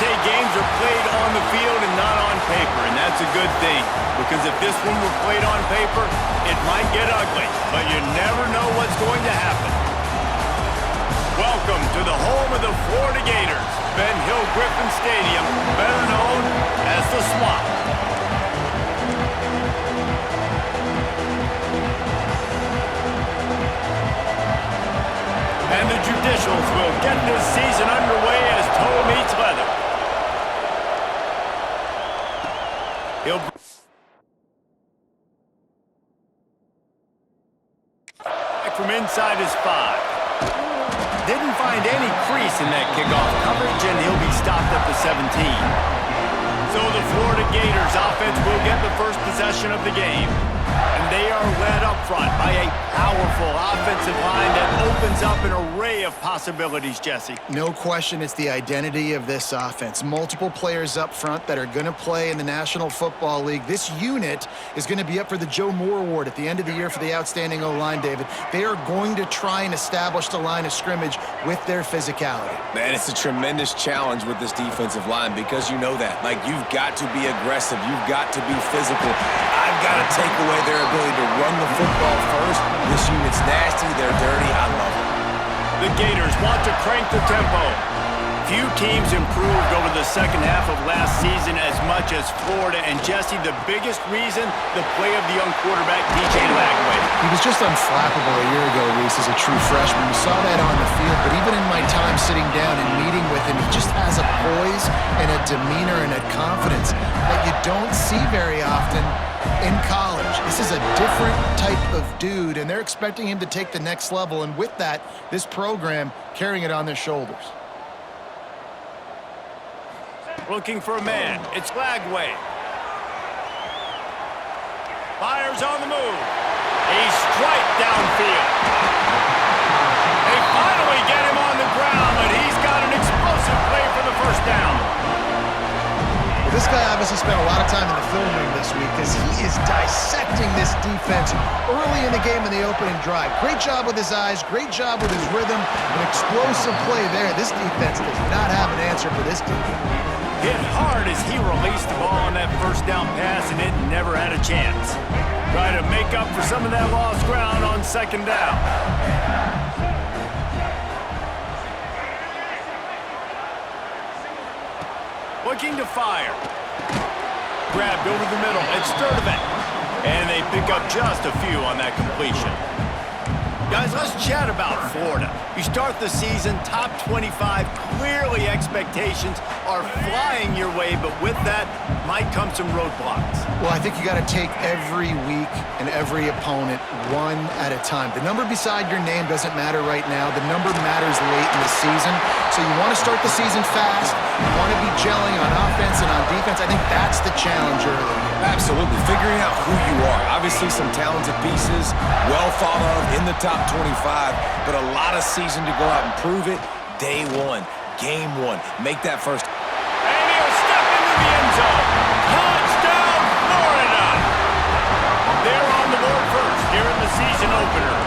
say games are played on the field and not on paper, and that's a good thing. Because if this one were played on paper, it might get ugly, but you never know what's going to happen. Welcome to the home of the Florida Gators, Ben Hill Griffin Stadium, better known as the Swamp. And the Judicials will get this season underway as toe meets leather. He'll back from inside his 5. Didn't find any crease in that kickoff coverage, and he'll be stopped at the 17. So the Florida Gators offense will get the first possession of the game. And they are led up front by a powerful offensive line that opens up an array of possibilities, Jesse. No question it's the identity of this offense. Multiple players up front that are going to play in the National Football League. This unit is going to be up for the Joe Moore Award at the end of the year for the outstanding O-line, David. They are going to try and establish the line of scrimmage with their physicality. Man, it's a tremendous challenge with this defensive line because you know that. Like, you've got to be aggressive. You've got to be physical. I've got to take away their ability to run the football first. This unit's nasty. They're dirty. I love it. The Gators want to crank the tempo. Few teams improved over the second half of last season as much as Florida. And Jesse, the biggest reason, the play of the young quarterback, DJ Lagway. He was just unflappable a year ago, Reese, as a true freshman. We saw that on the field, but even in my time sitting down and meeting with him, he just has a poise and a demeanor and a confidence that you don't see very often in college. This is a different type of dude, and they're expecting him to take the next level, and with that, this program carrying it on their shoulders. Looking for a man. It's Lagway. Fires on the move. A strike downfield. They finally get him on the ground, but he's got an explosive play for the first down. Well, this guy obviously spent a lot of time in the film room this week because he is dissecting this defense early in the game in the opening drive. Great job with his eyes, great job with his rhythm, an explosive play there. This defense does not have an answer for this team. Hit hard as he released the ball on that first down pass, and it never had a chance. Try to make up for some of that lost ground on second down. Looking to fire. Grabbed over the middle. It's Sturdivant. And they pick up just a few on that completion. Guys, let's chat about Florida. You start the season top 25. Clearly expectations are flying your way, but with that might come some roadblocks. Well, I think you got to take every week and every opponent one at a time. The number beside your name doesn't matter right now. The number matters late in the season. So you want to start the season fast. You want to be gelling on offense and on defense. I think that's the challenge early. Absolutely. Figuring out who you are. Obviously some talented pieces, well thought of in the top 25, but a lot of season to go out and prove it. Day one, game one. Make that first. And he'll step into the end zone. Touchdown, Florida! They're on the board first here in the season opener.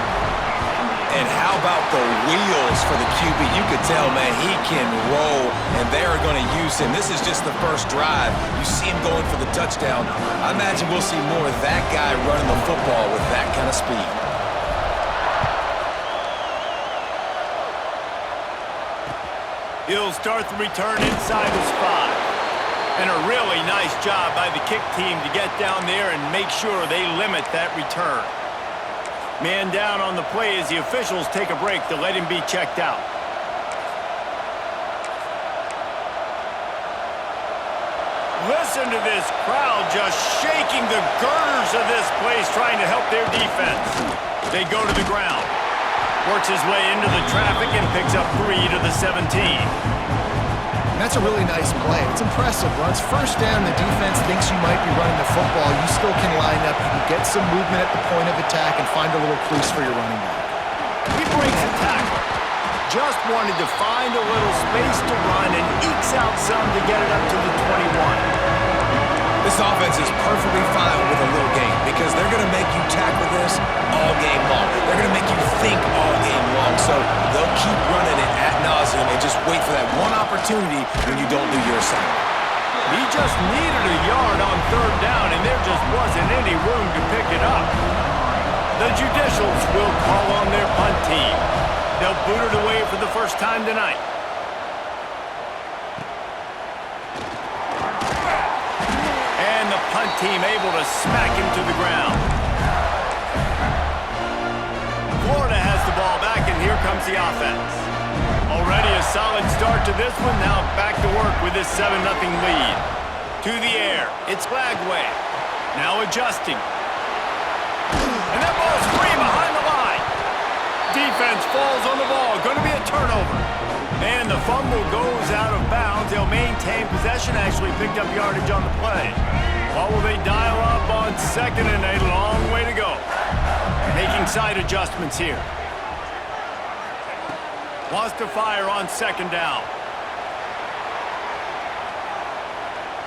And how about the wheels for the QB? You could tell, man, he can roll, and they are going to use him. This is just the first drive. You see him going for the touchdown. I imagine we'll see more of that guy running the football with that kind of speed. He'll start the return inside his 5. And a really nice job by the kick team to get down there and make sure they limit that return. Man down on the play as the officials take a break to let him be checked out. Listen to this crowd just shaking the girders of this place, trying to help their defense. They go to the ground. Works his way into the traffic and picks up 3 to the 17. And that's a really nice play. It's impressive. Once first down, the defense thinks you might be running the football. You still can line up. You can get some movement at the point of attack and find a little crease for your running back. He breaks a tackle. Just wanted to find a little space to run and ekes out some to get it up to the 21. This offense is perfectly fine with a little game because they're going to make you tackle this all game long. They're going to make you think all game long, so they'll keep running it ad nauseum. him and just wait for that one opportunity when you don't do your assignment. He just needed a yard on third down, and there just wasn't any room to pick it up. The Judicials will call on their punt team. They'll boot it away for the first time tonight. And the punt team able to smack him to the ground. Florida has the ball back, and here comes the offense. Already a solid start to this one. Now back to work with this 7-0 lead. To the air. It's Lagway. Now adjusting. And that ball's free behind the line. Defense falls on the ball. Going to be a turnover. And the fumble goes out of bounds. They'll maintain possession. Actually picked up yardage on the play. What will they dial up on second and a long way to go? Making side adjustments here. Wants to fire on second down.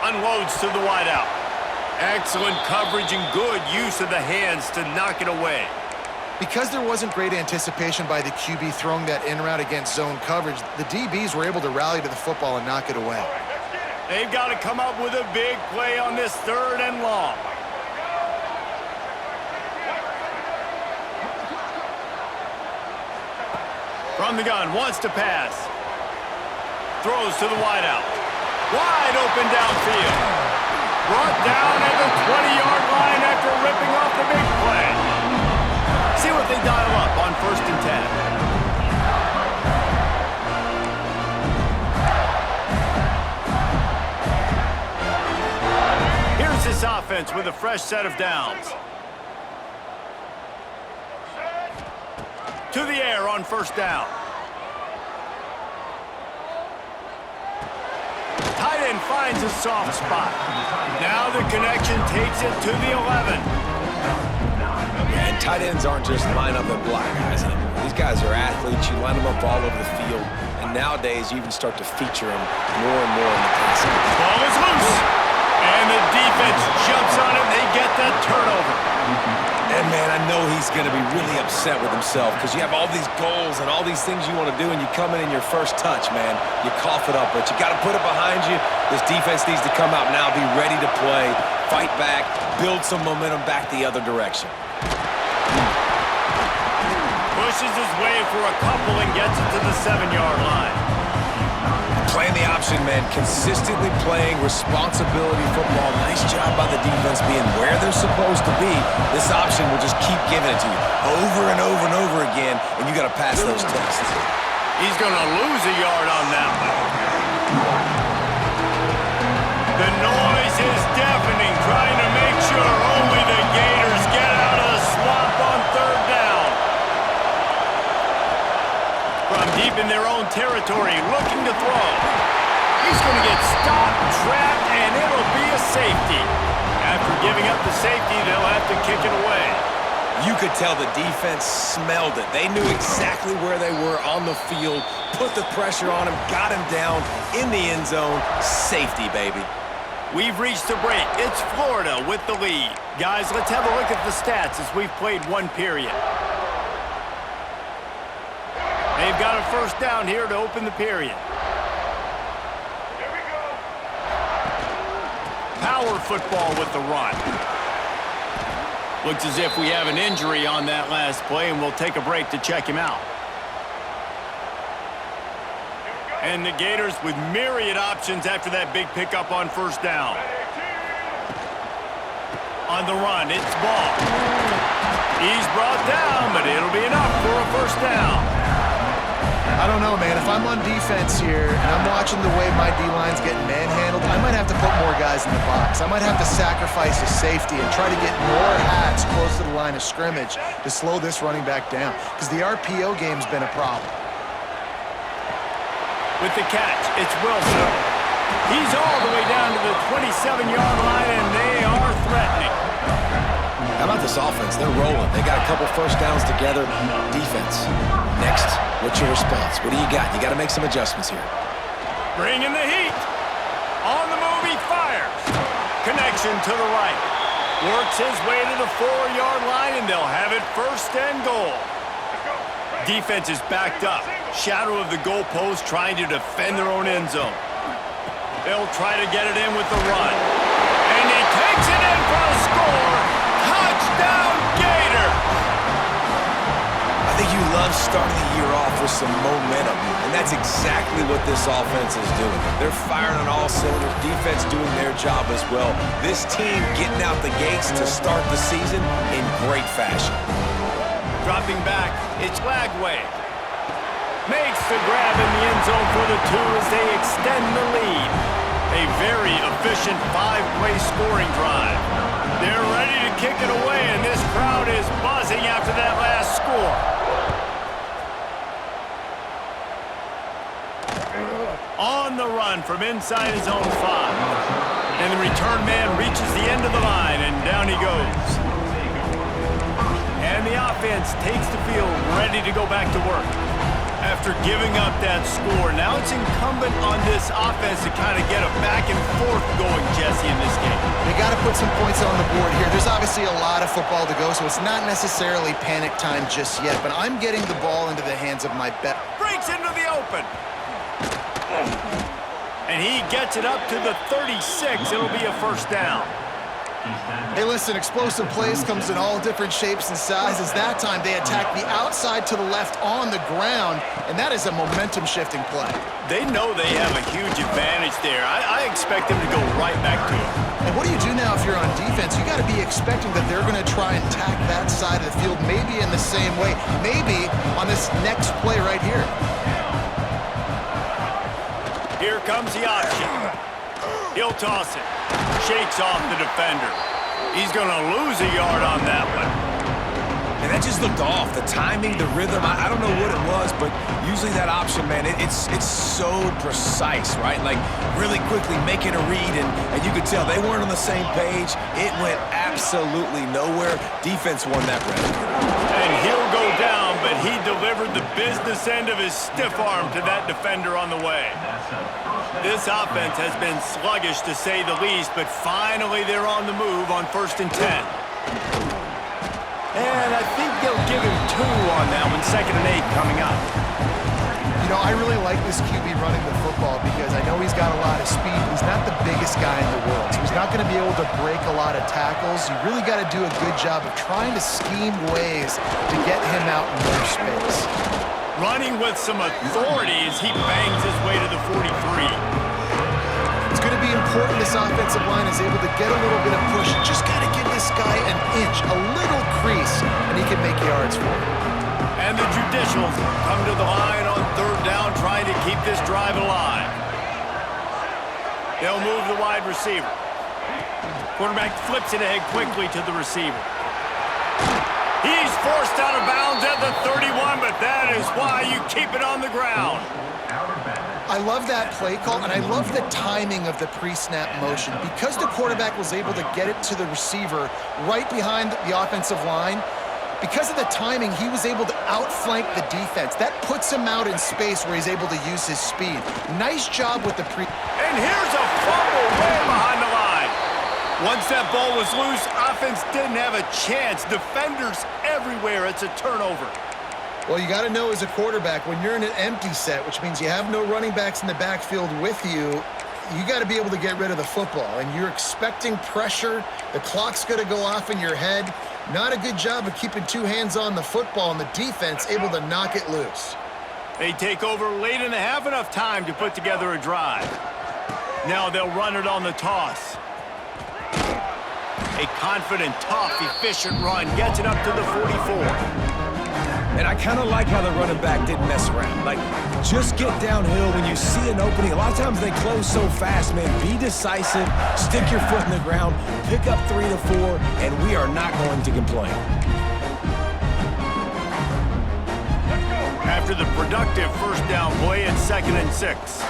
Unloads to the wideout. Excellent coverage and good use of the hands to knock it away. Because there wasn't great anticipation by the QB throwing that in route against zone coverage, the DBs were able to rally to the football and knock it away. They've got to come up with a big play on this 3rd and long. From the gun, wants to pass. Throws to the wideout. Wide open downfield. Brought down at the 20-yard line after ripping off the big play. See what they dial up on 1st and 10. Here's this offense with a fresh set of downs. To the air on 1st down. Tight end finds a soft spot. Now the connection takes it to the 11. And tight ends aren't just line up and block guys anymore. These guys are athletes. You line them up all over the field. And nowadays, you even start to feature them more and more in the passing. Ball is loose. And the defense jumps on it. They get that turnover. And, man, I know he's going to be really upset with himself because you have all these goals and all these things you want to do, and you come in your first touch, man. You cough it up, but you got to put it behind you. This defense needs to come out now, be ready to play, fight back, build some momentum back the other direction. Pushes his way for a couple and gets it to the 7-yard line. Playing the option, man, consistently playing responsibility football. Nice job by the defense being where they're supposed to be. This option will just keep giving it to you over and over and over again, and you got to pass those tests. He's going to lose a yard on that one. The noise is deafening, trying to make sure only the Gators get out of the swamp on 3rd down. From deep in their own territory, looking to throw. He's going to get stopped, trapped, and it'll be a safety. After giving up the safety, they'll have to kick it away. You could tell the defense smelled it. They knew exactly where they were on the field, put the pressure on him, got him down in the end zone. Safety, baby. We've reached a break. It's Florida with the lead. Guys, let's have a look at the stats as we've played one period. They've got a first down here to open the period. Here we go. Power football with the run. Looks as if we have an injury on that last play, and we'll take a break to check him out. And the Gators with myriad options after that big pickup on 1st down. On the run, it's Ball. He's brought down, but it'll be enough for a first down. I don't know, man. If I'm on defense here and I'm watching the way my D-line's getting manhandled, I might have to put more guys in the box. I might have to sacrifice a safety and try to get more hats close to the line of scrimmage to slow this running back down, because the RPO game's been a problem. With the catch, it's Wilson. He's all the way down to the 27-yard line, and they are threatening. How about this offense? They're rolling. They got a couple first downs together. Defense. Next, what's your response? What do you got? You got to make some adjustments here. Bringing the heat. On the move, he fires. Connection to the right. Works his way to the 4-yard line, and they'll have it 1st and goal. Defense is backed up. shadow of the goalpost, trying to defend their own end zone. They'll try to get it in with the run. And he takes it in for a score. Touchdown, Gator! I think you love starting the year off with some momentum, and that's exactly what this offense is doing. They're firing on all cylinders, defense doing their job as well. This team getting out the gates to start the season in great fashion. Dropping back, it's Lagway. Makes the grab in the end zone for the 2 as they extend the lead. A very efficient 5-play scoring drive. They're ready to kick it away, and this crowd is buzzing after that last score. On the run from inside his own 5. And the return man reaches the end of the line, and down he goes. And the offense takes the field, ready to go back to work. After giving up that score, now it's incumbent on this offense to kind of get a back and forth going, Jesse, in this game. They got to put some points on the board here. There's obviously a lot of football to go, so it's not necessarily panic time just yet, but I'm getting the ball into the hands of my bet. Breaks into the open. And he gets it up to the 36. It'll be a first down. Hey, listen, explosive plays comes in all different shapes and sizes. That time they attack the outside to the left on the ground, and that is a momentum-shifting play. They know they have a huge advantage there. I expect them to go right back to it. And what do you do now if you're on defense? You got to be expecting that they're going to try and attack that side of the field, maybe in the same way, maybe on this next play right here. Here comes the option. He'll toss it. Shakes off the defender. He's going to lose a yard on that one. And that just looked off. The timing, the rhythm, I don't know what it was, but usually that option, man, it's so precise, right? Like, really quickly making a read, and you could tell they weren't on the same page. It went absolutely nowhere. Defense won that round. And he'll go down, but he delivered the business end of his stiff arm to that defender on the way. This offense has been sluggish, to say the least, but finally they're on the move on 1st and 10. And I think they'll give him 2 on that one, 2nd and 8 coming up. You know, I really like this QB running the football because I know he's got a lot of speed. He's not the biggest guy in the world, so he's not going to be able to break a lot of tackles. You really got to do a good job of trying to scheme ways to get him out in more space. Running with some authority as he bangs his way to the 43. It's going to be important this offensive line is able to get a little bit of push. Just got to give this guy an inch, a little crease, and he can make yards for it. And the Judicials come to the line on 3rd down, trying to keep this drive alive. They'll move the wide receiver. Quarterback flips it ahead quickly to the receiver. He's forced out of bounds at the 31, but that is why you keep it on the ground. I love that play call, and I love the timing of the pre-snap motion. Because the quarterback was able to get it to the receiver right behind the offensive line, because of the timing, he was able to outflank the defense. That puts him out in space where he's able to use his speed. Nice job with the pre... And here's a fumble way behind the line. Once that ball was loose, offense didn't have a chance. Defenders everywhere. It's a turnover. Well, you got to know as a quarterback, when you're in an empty set, which means you have no running backs in the backfield with you, you got to be able to get rid of the football. And you're expecting pressure. The clock's going to go off in your head. Not a good job of keeping 2 hands on the football, and the defense able to knock it loose. They take over late in the half, enough time to put together a drive. Now they'll run it on the toss. A confident, tough, efficient run gets it up to the 44. And I kind of like how the running back didn't mess around. Like, just get downhill when you see an opening. A lot of times they close so fast, man. Be decisive, stick your foot in the ground, pick up 3 to 4, and we are not going to complain. After the productive 1st down play, it's 2nd and 6.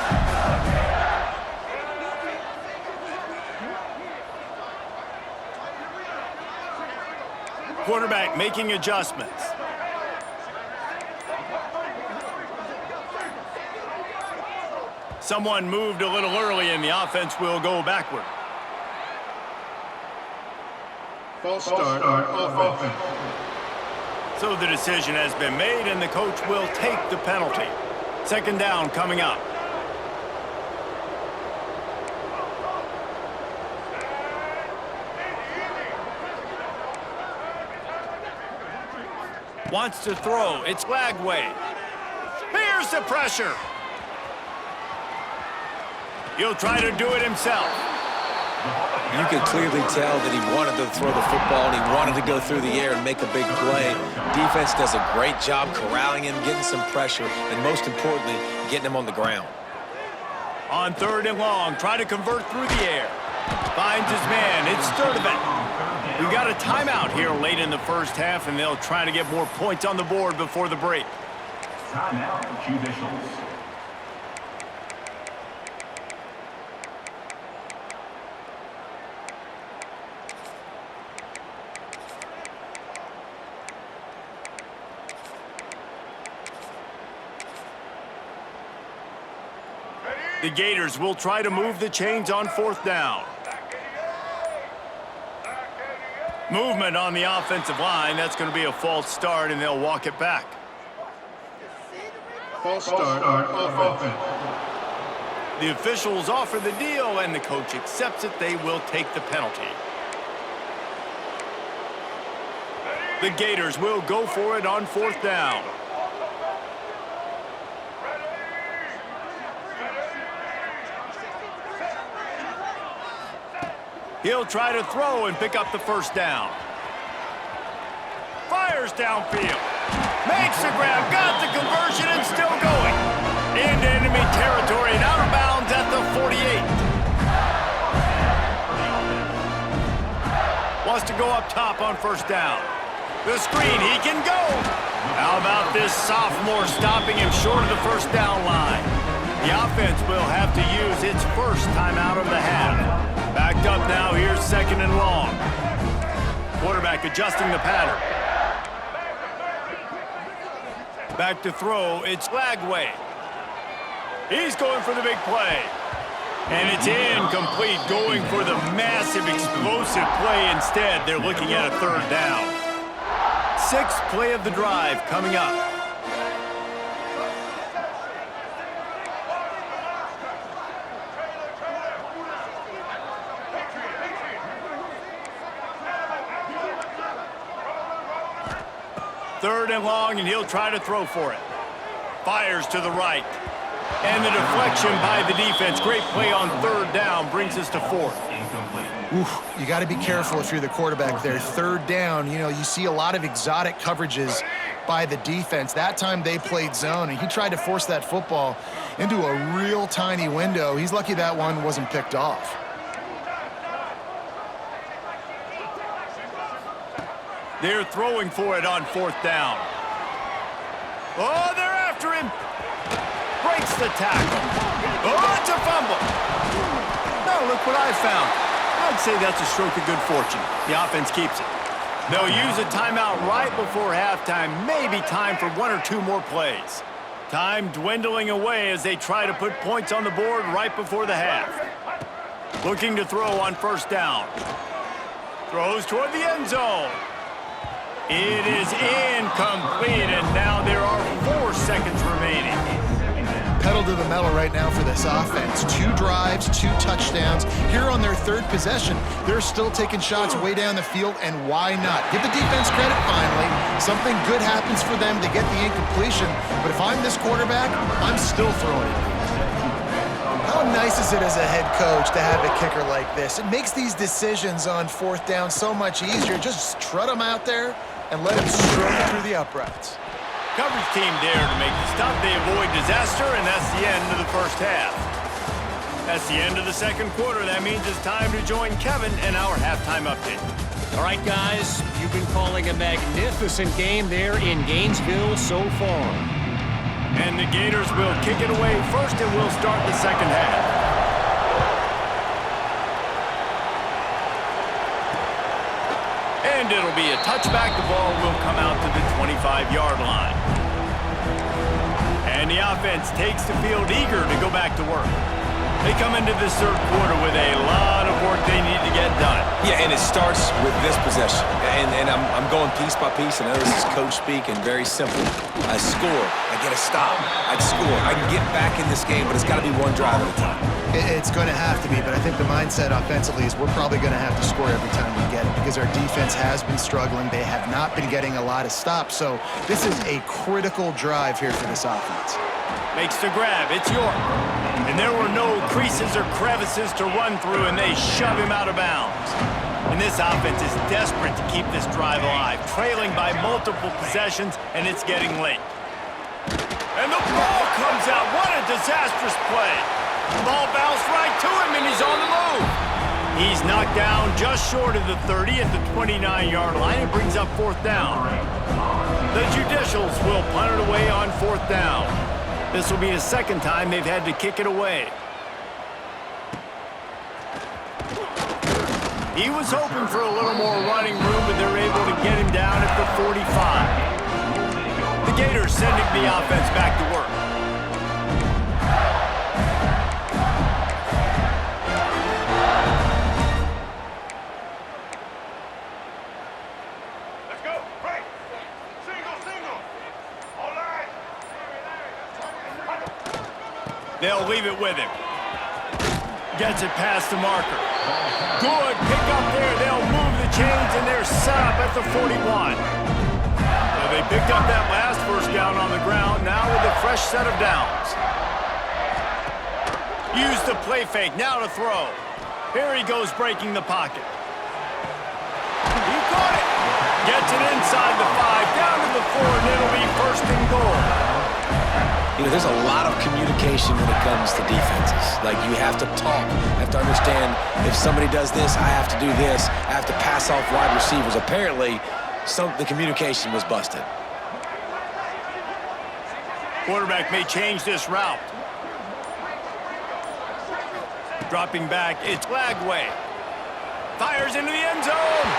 Quarterback making adjustments. Someone moved a little early, and the offense will go backward. False start offense. So the decision has been made, and the coach will take the penalty. Second down coming up. Wants to throw. It's Lagway. Here's the pressure. He'll try to do it himself. You could clearly tell that he wanted to throw the football and he wanted to go through the air and make a big play. Defense does a great job corralling him, getting some pressure, and most importantly, getting him on the ground. On third and long, try to convert through the air. Finds his man. It's Sturdivant. We've got a timeout here late in the first half, and they'll try to get more points on the board before the break. Timeout, officials. The Gators will try to move the chains on fourth down. Movement on the offensive line. That's going to be a false start, and they'll walk it back. False start on offense. The officials offer the deal, and the coach accepts it. They will take the penalty. The Gators will go for it on fourth down. He'll try to throw and pick up the first down. Fires downfield. Makes the grab, got the conversion, and still going. Into enemy territory and out of bounds at the 48. Wants to go up top on first down. The screen, he can go. How about this sophomore stopping him short of the first down line? The offense will have to use its first timeout of the half. Backed up now, here's second and long. Quarterback adjusting the pattern. Back to throw, it's Lagway. He's going for the big play. And it's incomplete, going for the massive, explosive play instead. They're looking at a third down. Sixth play of the drive coming up. Third and long, and he'll try to throw for it. Fires to the right. And the deflection by the defense. Great play on third down brings us to fourth. Oof, you got to be careful if you're the quarterback there. Third down, you know, you see a lot of exotic coverages by the defense. That time they played zone, and he tried to force that football into a real tiny window. He's lucky that one wasn't picked off. They're throwing for it on fourth down. Oh, they're after him. Breaks the tackle. Oh, it's a fumble. Now look what I found. I'd say that's a stroke of good fortune. The offense keeps it. They'll use a timeout right before halftime. Maybe time for one or two more plays. Time dwindling away as they try to put points on the board right before the half. Looking to throw on first down. Throws toward the end zone. It is incomplete, and now there are 4 seconds remaining. Pedal to the metal right now for this offense. 2 drives, 2 touchdowns. Here on their third possession, they're still taking shots way down the field, and why not? Give the defense credit finally. Something good happens for them. They get the incompletion, but if I'm this quarterback, I'm still throwing it. How nice is it as a head coach to have a kicker like this? It makes these decisions on fourth down so much easier. Just strut them out there and let him struggle through the uprights. Coverage team there to make the stop. They avoid disaster, and that's the end of the first half. That's the end of the second quarter. That means it's time to join Kevin in our halftime update. All right, guys, you've been calling a magnificent game there in Gainesville so far. And the Gators will kick it away first, and we'll start the second half. And it'll be a touchback. The ball will come out to the 25-yard line. And the offense takes the field eager to go back to work. They come into this third quarter with a lot of work they need to get done. Yeah, and it starts with this possession. And I'm going piece by piece. I know this is coach speak and very simple. I score. I get a stop. I score. I can get back in this game, but it's got to be one drive at a time. It's going to have to be, but I think the mindset offensively is we're probably going to have to score every time we get it because our defense has been struggling. They have not been getting a lot of stops, so this is a critical drive here for this offense. Makes the grab. It's York. And there were no creases or crevices to run through, and they shove him out of bounds. And this offense is desperate to keep this drive alive, trailing by multiple possessions, and it's getting late. And the ball comes out. What a disastrous play. The ball bounced right to him, and he's on the move. He's knocked down just short of the 30 at the 29-yard line. It brings up fourth down. The Judicials will punt it away on fourth down. This will be the second time they've had to kick it away. He was hoping for a little more running room, but they're able to get him down at the 45. The Gators sending the offense back to work. Let's go. Break. Single. All right. They'll leave it with him. Gets it past the marker. Good pick up there. They'll move the chains, and they're set up at the 41. So they picked up that last first down on the ground, now with a fresh set of downs. Use the play fake, now to throw. Here he goes breaking the pocket. He caught it. Gets it inside the 5, down to the 4, and it'll be first and goal. You know, there's a lot of communication when it comes to defenses. Like, you have to talk. You have to understand if somebody does this, I have to do this. I have to pass off wide receivers. Apparently, the communication was busted. Quarterback may change this route. Dropping back, it's Lagway. Fires into the end zone.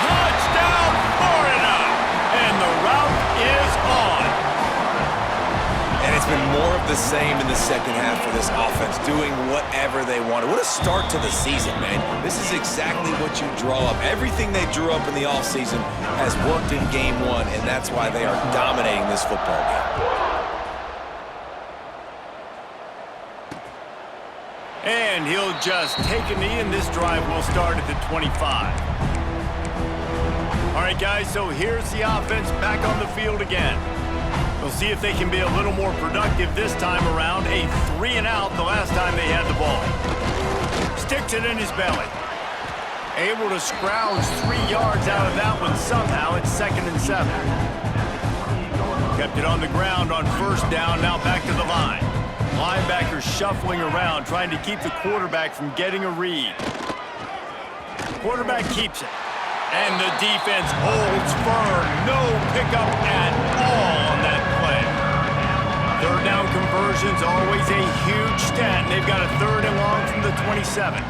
Touchdown, Florida! And the route is on. And it's been more of the same in the second half for this offense, doing whatever they wanted. What a start to the season, man. This is exactly what you draw up. Everything they drew up in the offseason has worked in game one, and that's why they are dominating this football game. And he'll just take a knee, and this drive will start at the 25. All right, guys, so here's the offense back on the field again. We'll see if they can be a little more productive this time around. A 3-and-out the last time they had the ball. Sticks it in his belly. Able to scrounge 3 yards out of that one somehow. It's 2nd and 7. Kept it on the ground on first down, now back to the line. Linebackers shuffling around, trying to keep the quarterback from getting a read. Quarterback keeps it. And the defense holds firm. No pickup at all on that play. Third down conversions, always a huge stat. They've got a 3rd and long from the 27.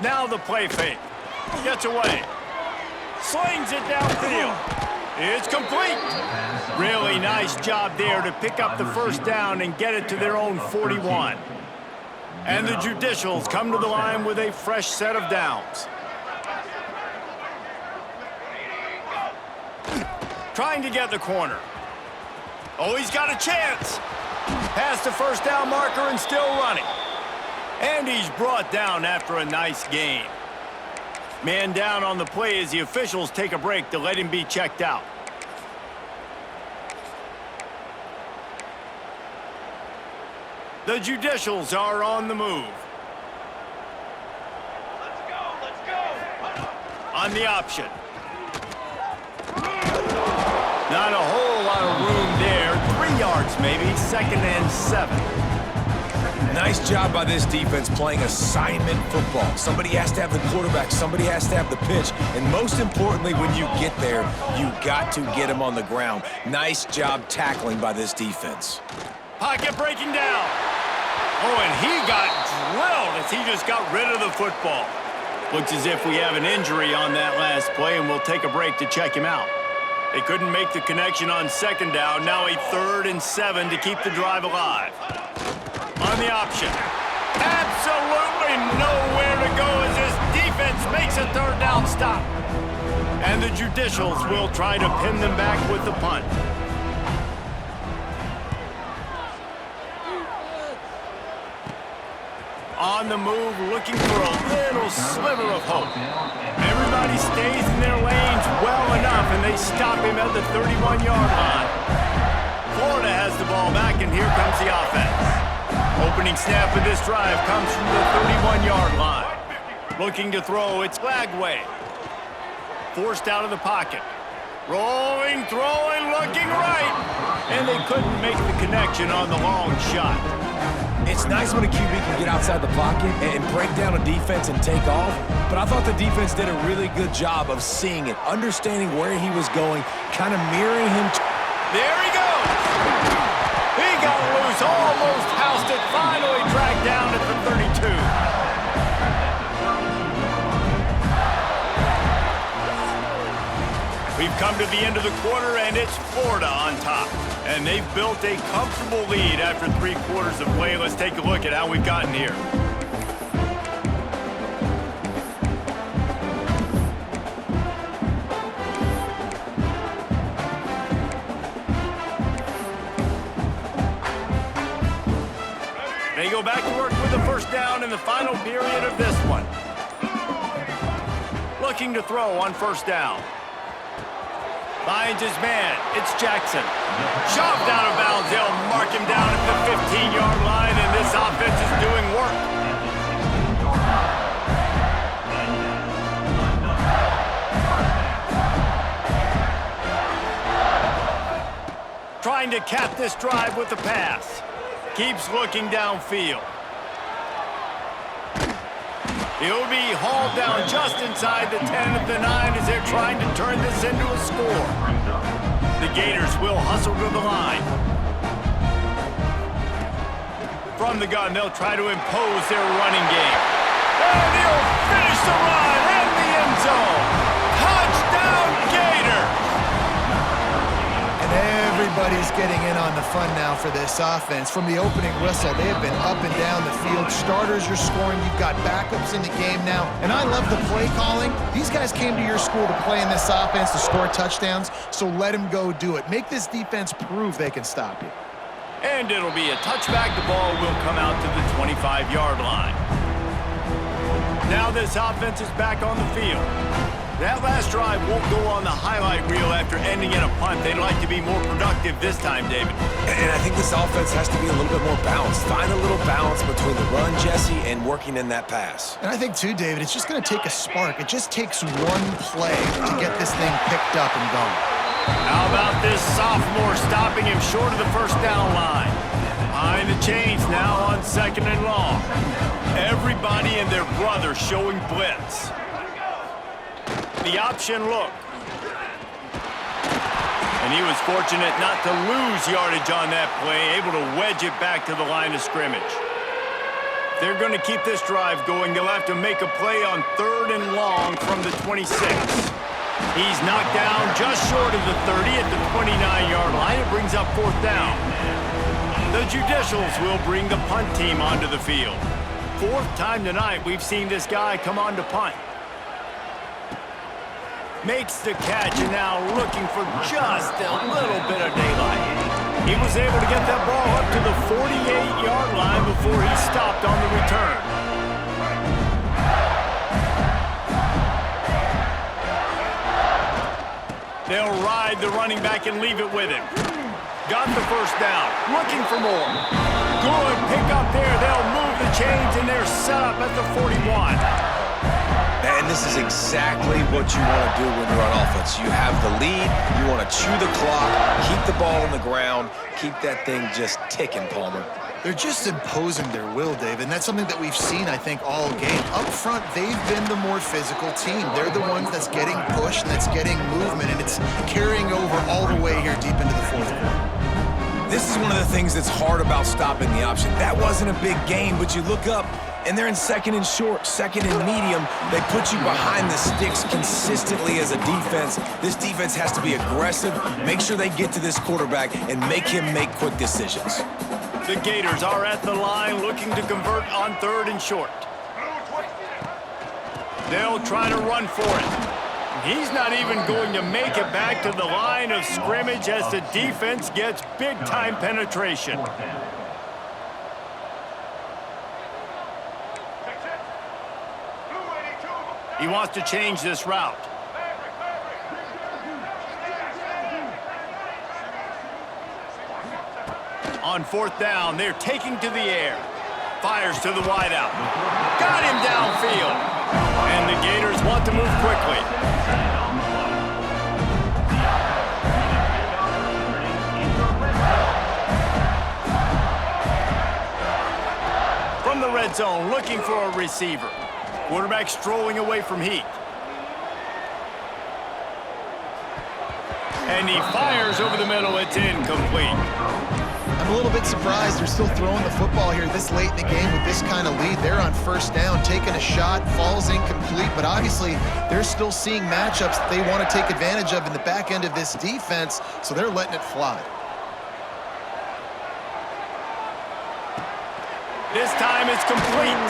Now the play fake. Gets away. Slings it downfield. It's complete. Really nice job there to pick up the first down and get it to their own 41. And the Judicials come to the line with a fresh set of downs. Trying to get the corner. Oh, he's got a chance. Past the first down marker and still running. And he's brought down after a nice gain. Man down on the play as the officials take a break to let him be checked out. The Judicials are on the move. Let's go. On the option. Not a whole lot of room there. 3 yards maybe, 2nd and 7. Nice job by this defense playing assignment football. Somebody has to have the quarterback. Somebody has to have the pitch. And most importantly, when you get there, you got to get him on the ground. Nice job tackling by this defense. Pocket breaking down. Oh, and he got drilled as he just got rid of the football. Looks as if we have an injury on that last play, and we'll take a break to check him out. They couldn't make the connection on second down. Now a 3rd and 7 to keep the drive alive. On the option. Absolutely nowhere to go as this defense makes a 3rd down stop. And the Judicials will try to pin them back with the punt. On the move, looking for a little sliver of hope. Everybody stays in their lanes well enough, and they stop him at the 31-yard line. Florida has the ball back, and here comes the offense. Opening snap of this drive comes from the 31-yard line. Looking to throw, it's Lagway. Forced out of the pocket. Rolling, throwing, looking right. And they couldn't make the connection on the long shot. It's nice when a QB can get outside the pocket and break down a defense and take off, but I thought the defense did a really good job of seeing it, understanding where he was going, kind of mirroring him. There he goes! He got loose, almost housed it, finally dragged down at the 32. We've come to the end of the quarter, and it's Florida on top. And they've built a comfortable lead after 3 quarters of play. Let's take a look at how we've gotten here. They go back to work with the 1st down in the final period of this one. Looking to throw on 1st down. Finds his man. It's Jackson. Shoved out of bounds. They'll mark him down at the 15-yard line, and this offense is doing work. Trying to cap this drive with the pass. Keeps looking downfield. He'll be hauled down just inside the 10 at the 9 as they're trying to turn this into a score. The Gators will hustle to the line. From the gun, they'll try to impose their running game. And he'll finish the run in the end zone. Touchdown, Gators! And everybody's getting in on the fun now for this offense. From the opening whistle, they have been up and down the field. Starters are scoring. You've got backups in the game now. And I love the play calling. These guys came to your school to play in this offense to score touchdowns, so let them go do it. Make this defense prove they can stop you. And it'll be a touchback. The ball will come out to the 25-yard line. Now this offense is back on the field. That last drive won't go on the highlight reel after ending in a punt. They'd like to be more productive this time, David. And I think this offense has to be a little bit more balanced. Find a little balance between the run, Jesse, and working in that pass. And I think, too, David, it's just going to take a spark. It just takes one play to get this thing picked up and going. How about this sophomore stopping him short of the 1st down line? Behind the chains now on 2nd and long. Everybody and their brother showing blitz. The option look. And he was fortunate not to lose yardage on that play, able to wedge it back to the line of scrimmage. If they're going to keep this drive going, they'll have to make a play on 3rd and long from the 26. He's knocked down just short of the 30 at the 29-yard line. It brings up 4th down. The Judicials will bring the punt team onto the field. 4th time tonight we've seen this guy come on to punt. Makes the catch, and now looking for just a little bit of daylight. He was able to get that ball up to the 48-yard line before he stopped on the return. They'll ride the running back and leave it with him. Got the 1st down, looking for more. Good pick up there. They'll move the chains, and they're set up at the 41. And this is exactly what you want to do when you're on offense. You have the lead, you want to chew the clock, keep the ball on the ground, keep that thing just ticking, Palmer. They're just imposing their will, Dave, and that's something that we've seen, I think, all game. Up front, they've been the more physical team. They're the ones that's getting pushed and that's getting movement, and it's carrying over all the way here deep into the 4th quarter. This is one of the things that's hard about stopping the option. That wasn't a big gain, but you look up, And they're in second and short, second and medium. They put you behind the sticks consistently as a defense. This defense has to be aggressive, make sure they get to this quarterback, and make him make quick decisions. The Gators are at the line looking to convert on third and short. They'll try to run for it. He's not even going to make it back to the line of scrimmage as the defense gets big-time penetration. He wants to change this route. On fourth down, they're taking to the air. Fires to the wideout. Got him downfield. And the Gators want to move quickly. From the red zone, looking for a receiver. Quarterback strolling away from Heat. And he fires over the middle. It's incomplete. I'm a little bit surprised they're still throwing the football here this late in the game with this kind of lead. They're on first down, taking a shot, falls incomplete, but obviously they're still seeing matchups that they want to take advantage of in the back end of this defense, so they're letting it fly. This time it's complete.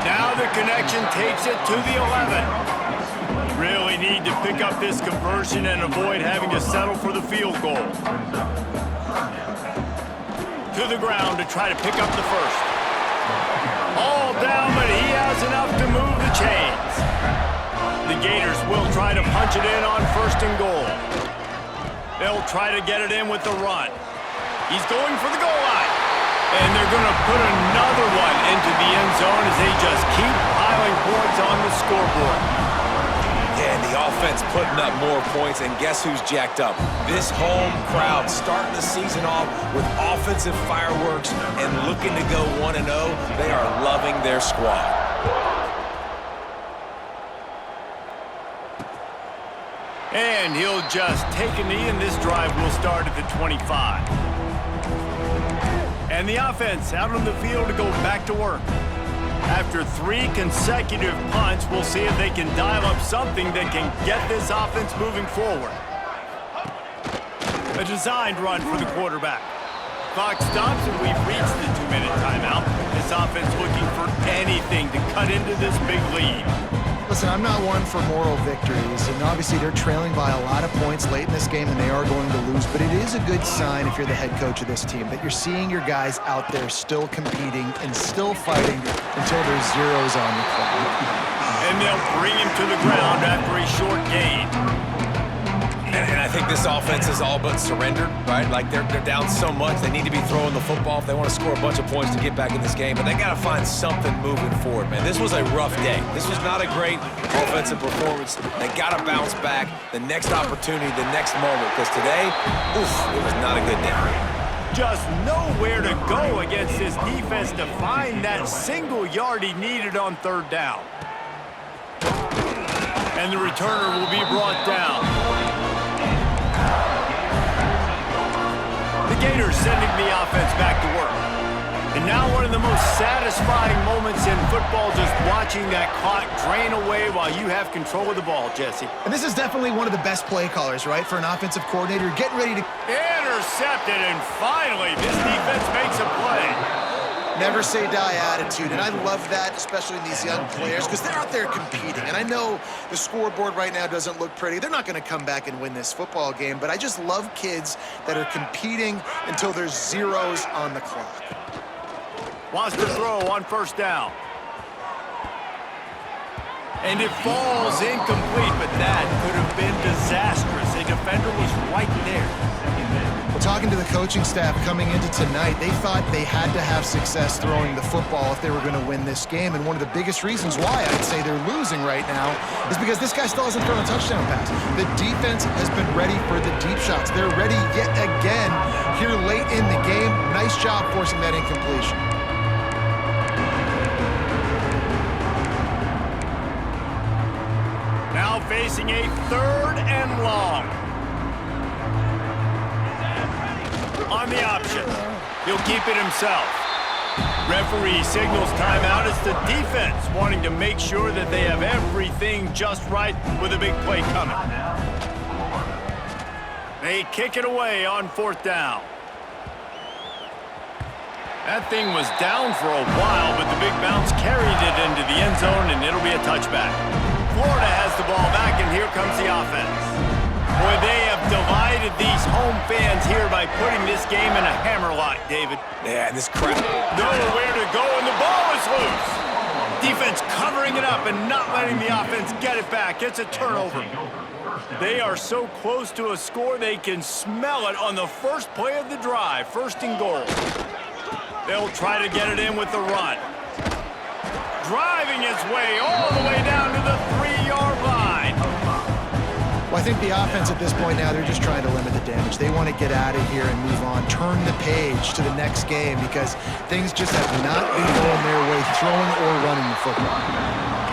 Now the connection takes it to the 11. Really need to pick up this conversion and avoid having to settle for the field goal. To the ground to try to pick up the first. All down, but he has enough to move the chains. The Gators will try to punch it in on first and goal. They'll try to get it in with the run. He's going for the goal line. And they're going to put another one into the end zone as they just keep piling points on the scoreboard. Yeah, and the offense putting up more points, and guess who's jacked up? This home crowd starting the season off with offensive fireworks and looking to go 1-0. They are loving their squad. And he'll just take a knee, and this drive will start at the 25. And the offense out on the field to go back to work. After 3 consecutive punts, we'll see if they can dial up something that can get this offense moving forward. A designed run for the quarterback. Clock stops, and we've reached the 2-minute timeout. This offense looking for anything to cut into this big lead. Listen, I'm not one for moral victories, and obviously they're trailing by a lot of points late in this game, and they are going to lose, but it is a good sign if you're the head coach of this team that you're seeing your guys out there still competing and still fighting until there's zeros on the clock. And they'll bring him to the ground after a short gain. And I think this offense is all but surrendered, right? Like they're down so much, they need to be throwing the football if they want to score a bunch of points to get back in this game. But they got to find something moving forward, man. This was a rough day. This was not a great offensive performance. They got to bounce back. The next opportunity, the next moment, because today, oof, it was not a good day. Just nowhere to go against this defense to find that single yard he needed on third down. And the returner will be brought down. The Gators sending the offense back to work. And now one of the most satisfying moments in football, just watching that clock drain away while you have control of the ball, Jesse. And this is definitely one of the best play callers, right, for an offensive coordinator. Getting ready to... Intercepted, and finally this defense makes a play. Never say die attitude, and I love that, especially in these young players, because they're out there competing. And I know the scoreboard right now doesn't look pretty. They're not going to come back and win this football game, but I just love kids that are competing until there's zeros on the clock. Wants to throw on first down. And it falls incomplete, but that could have been disastrous. A defender was right there. Well, talking to the coaching staff coming into tonight, they thought they had to have success throwing the football if they were going to win this game. And one of the biggest reasons why I'd say they're losing right now is because this guy still hasn't thrown a touchdown pass. The defense has been ready for the deep shots. They're ready yet again here late in the game. Nice job forcing that incompletion. Now facing a third and long. On the option. He'll keep it himself. Referee signals timeout. It's the defense wanting to make sure that they have everything just right with a big play coming. They kick it away on 4th down. That thing was down for a while, but the big bounce carried it into the end zone, and it'll be a touchback. Florida has the ball back, and here comes the offense. Boy, they have divided these home fans here by putting this game in a hammerlock, David. Yeah, this crowd. Nowhere to go, and the ball is loose. Defense covering it up and not letting the offense get it back. It's a turnover. They are so close to a score, they can smell it on the first play of the drive. 1st and goal. They'll try to get it in with the run. Driving his way all the way down to the 3-yard line. Well, I think the offense at this point now, they're just trying to limit the damage. They want to get out of here and move on, turn the page to the next game because things just have not been going their way, throwing or running the football.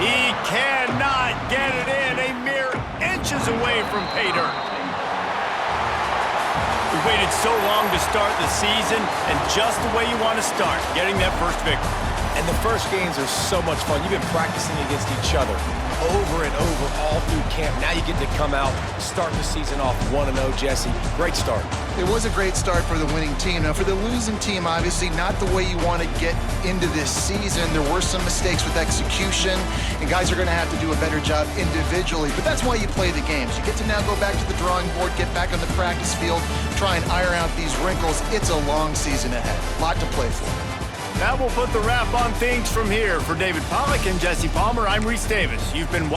He cannot get it in, a mere inches away from pay dirt. We waited so long to start the season, and just the way you want to start, getting that first victory. And the first games are so much fun. You've been practicing against each other over and over all through camp. Now you get to come out, start the season off 1-0, Jesse. Great start. It was a great start for the winning team. Now, for the losing team, obviously not the way you want to get into this season. There were some mistakes with execution, and guys are going to have to do a better job individually. But that's why you play the games. You get to now go back to the drawing board, get back on the practice field, try and iron out these wrinkles. It's a long season ahead. A lot to play for. That will put the wrap on things from here. For David Pollack and Jesse Palmer, I'm Reese Davis. You've been